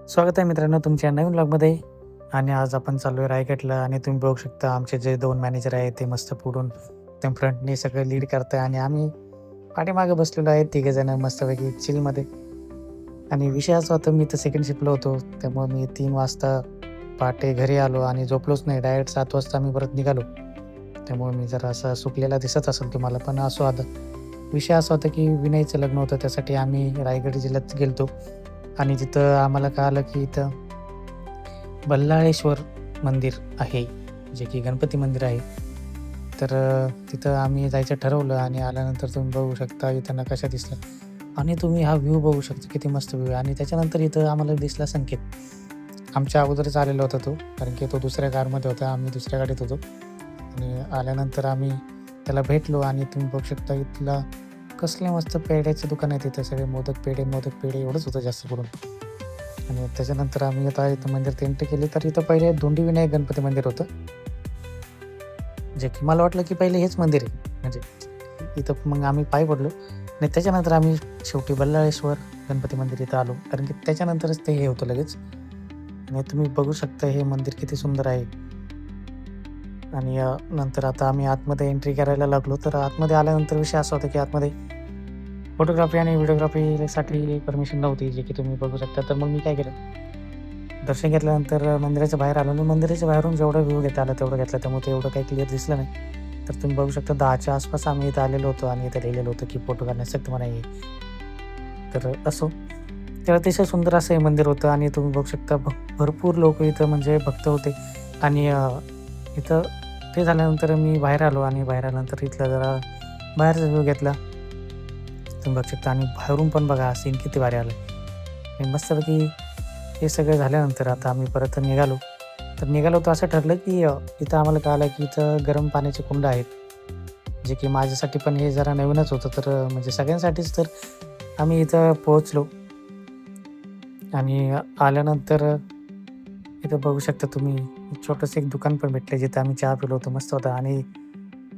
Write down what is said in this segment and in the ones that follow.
स्वागत आहे मित्रांनो तुमच्या नवीन ब्लॉगमध्ये. आणि आज आपण चाललो आहे रायगडला आणि तुम्ही बघू शकता आमचे जे 2 मॅनेजर आहेत ते मस्त पुढून एकदम फ्रंटनी सगळं लीड करताय आणि आम्ही पाठीमागे बसलेलो आहे तिघंजणं मस्तपैकी चिलमध्ये. आणि विषय असा होता, मी तर सेकंड शिफ्टला होतो, त्यामुळे मी 3 वाजता पहाटे घरी आलो आणि झोपलोच नाही. डायरेक्ट 7 वाजता आम्ही परत निघालो. त्यामुळे मी जरा असा सुकलेला दिसत असेल तुम्हाला, पण असो आता. विषय असा होता की विनयचं लग्न होतं, त्यासाठी आम्ही रायगड जिल्ह्यात गेलो आणि तिथं आम्हाला कळालं की इथं बल्लाळेश्वर मंदिर आहे, जे की गणपती मंदिर आहे. तर तिथं आम्ही जायचं ठरवलं आणि आल्यानंतर तुम्ही बघू शकता इथं नकाशा दिसला आणि तुम्ही हा व्ह्यू बघू शकता, किती मस्त व्ह्यू आहे. आणि त्याच्यानंतर इथं आम्हाला दिसला संकेत. आमच्या अगोदरच आलेला होता तो, कारण की तो दुसऱ्या कारमध्ये होता, आम्ही दुसऱ्या गाडीत होतो. आणि आल्यानंतर आम्ही त्याला भेटलो आणि तुम्ही बघू शकता इथला कसले मस्त पेढ्याचे दुकान आहे. तिथं सगळे मोदक पेढे एवढंच होतं जास्त करून. आणि त्याच्यानंतर आम्ही आता इथं मंदिरात एंट्री केली, तर इथं पहिले धोंडीविनायक गणपती मंदिर होतं, जे की मला वाटलं की पहिले हेच मंदिर आहे. म्हणजे इथं मग आम्ही पाय पडलो आणि त्याच्यानंतर आम्ही शेवटी बल्लाळेश्वर गणपती मंदिर इथं आलो, कारण की त्याच्यानंतरच ते हे होतं लगेच. आणि तुम्ही बघू शकता हे मंदिर किती सुंदर आहे. आणि नंतर आता आम्ही आतमध्ये एंट्री करायला लागलो. तर आतमध्ये आल्यानंतर विषय असा होता की आतमध्ये फोटोग्राफी आणि व्हिडिओग्राफीसाठी परमिशन नव्हती, जे की तुम्ही बघू शकता. तर मग मी काय केलं, दर्शन घेतल्यानंतर मंदिराच्या बाहेर आलो आणि मंदिराच्या बाहेरून जेवढा व्ह्यू घेता आला तेवढं घेतला. त्यामुळे ते एवढं काही क्लिअर दिसलं नाही. तर तुम्ही बघू शकता 10च्या आसपास आम्ही इथं आलेलो होतो आणि इथं लिहिलेलं होतं की फोटो काढण्यास सक्त मनाई आहे. तर असो, तर अतिशय सुंदर असं हे मंदिर होतं आणि तुम्ही बघू शकता भरपूर लोक इथं म्हणजे भक्त होते. आणि इथं ते झाल्यानंतर मी बाहेर आलो आणि बाहेर आल्यानंतर इथला जरा बाहेरचा व्ह्यू घेतला. तुम्ही बघू शकता आणि बाहेरून पण बघा सीन किती भारी आलं. आणि मस्तपैकी हे सगळं झाल्यानंतर आता आम्ही परत निघालो. तर निघालो तर असं ठरलं की इथं आम्हाला कळालं की इथं गरम पाण्याचे कुंड आहेत, जे की माझ्यासाठी पण हे जरा नवीनच होतं. तर म्हणजे सगळ्यांसाठीच. तर आम्ही इथं पोहोचलो आणि आल्यानंतर इथं बघू शकता तुम्ही छोटंसं एक दुकान पण भेटलं, जिथं आम्ही चहा पिलो होतो, मस्त होता. आणि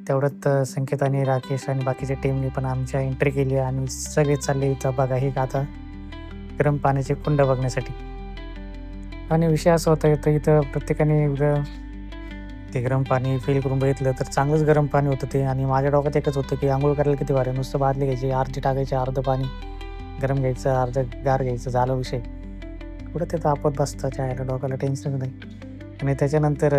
तेवढ्यात संकेत आणि राकेश आणि बाकीच्या टीमने पण आमच्या एंट्री केली आणि सगळे चालले इथं बघा हे आता गरम पाण्याचे कुंड बघण्यासाठी. आणि विषय असा होता इथं प्रत्येकाने एकदा ते गरम पाणी फील करून बघितलं तर चांगलंच गरम पाणी होतं ते. आणि माझ्या डोक्यात एकच होतं की अंघोळ करायला किती भारी, नुसतं बादली घ्यायची, अर्धी टाकायची, अर्धं पाणी गरम घ्यायचं, अर्धं गार घ्यायचं, झालं विषय. कुठं ते तापत बसतं चहायला, डोक्याला टेन्शन नाही. आणि त्याच्यानंतर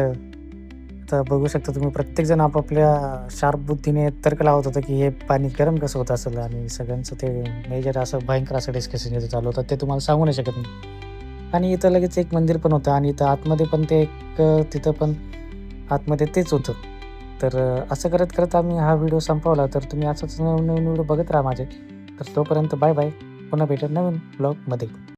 आता बघू शकता तुम्ही प्रत्येकजण आपापल्या शार्प बुद्धीने तर्क लावत होतं की हे पाणी गरम कसं होत असेल. आणि सगळ्यांचं ते मेजर असं भयंकर असं डिस्कशन इथं चालू होतं, ते तुम्हाला सांगू नाही शकत मी. आणि इथं लगेच एक मंदिर पण होतं आणि इथं आतमध्ये पण ते एक तिथं पण आतमध्ये तेच होतं. तर असं करत करत आम्ही हा व्हिडिओ संपवला. तर तुम्ही असंच नवीन नवीन व्हिडिओ बघत राहा माझे. तर तोपर्यंत बाय बाय. पुन्हा भेटू नवीन ब्लॉगमध्ये.